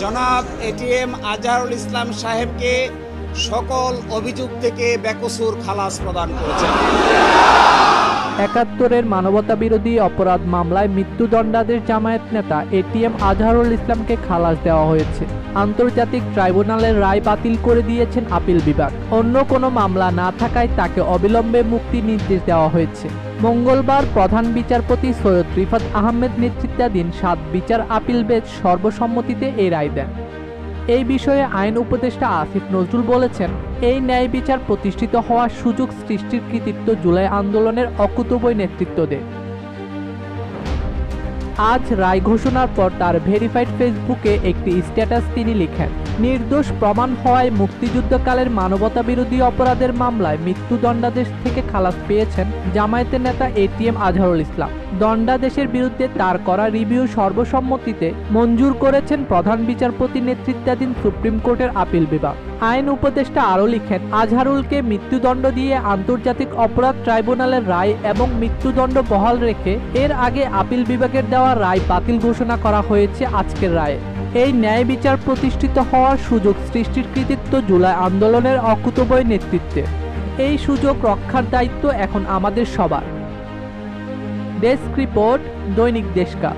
জনাব এটিএম আজহারুল ইসলাম সাহেবকে সকল অভিযোগ থেকে বেকসুর খালাস প্রদান করেছেন। ৭১-এর মানবতা বিরোধী অপরাধ মামলায় মৃত্যুদণ্ডাদেশ জামায়াত নেতা এটিএম আজহারুল ইসলামকে খালাস দেওয়া হয়েছে। আন্তর্জাতিক ট্রাইব্যুনালের রায় বাতিল করে দিয়েছেন আপিল বিভাগ। অন্য কোনো মামলা না থাকায় তাকে অবিলম্বে মুক্তি নির্দেশ দেওয়া হয়েছে। মঙ্গলবার প্রধান বিচারপতি সৈয়দ রিফাত আহমেদ নেতৃত্বাধীন ৭ বিচার আপিল বেঞ্চ সর্বসম্মতিতে এই রায় দেন। এই বিষয়ে আইন উপদেষ্টা আসিফ নজরুল বলেছেন, এই ন্যায় বিচার প্রতিষ্ঠিত হওয়ার সুযোগ সৃষ্টির কৃতিত্ব জুলাই আন্দোলনের অকুতোভয় নেতৃত্ব দেয়। আজ রায় ঘোষণার পর তার ভেরিফাইড ফেসবুকে একটি স্ট্যাটাস তিনি লিখেন, নির্দোষ প্রমাণ হওয়ায় মুক্তিযুদ্ধকালের মানবতা বিরোধী অপরাধের মামলায় মৃত্যুদণ্ডাদেশ থেকে খালাস পেয়েছেন জামায়াতের নেতা এটিএম আজহারুল ইসলাম। দণ্ডাদেশের বিরুদ্ধে তার করা রিভিউ সর্বসম্মতিতে মঞ্জুর করেছেন প্রধান বিচারপতি নেতৃত্বাধীন সুপ্রিম কোর্টের আপিল বিভাগ। আইন উপদেষ্টা আরও লিখেন, আজহারুলকে মৃত্যুদণ্ড দিয়ে আন্তর্জাতিক অপরাধ ট্রাইব্যুনালের রায় এবং মৃত্যুদণ্ড বহাল রেখে এর আগে আপিল বিভাগের দেওয়া রায় বাতিল ঘোষণা করা হয়েছে আজকের রায়ে। এই ন্যায় বিচার প্রতিষ্ঠিত হওয়ার সুযোগ সৃষ্টির কৃতিত্ব জুলাই আন্দোলনের অকুতোভয় নেতৃত্বে। এই সুযোগ রক্ষার দায়িত্ব এখন আমাদের সবার। ডেস্ক রিপোর্ট, দৈনিক দেশকা।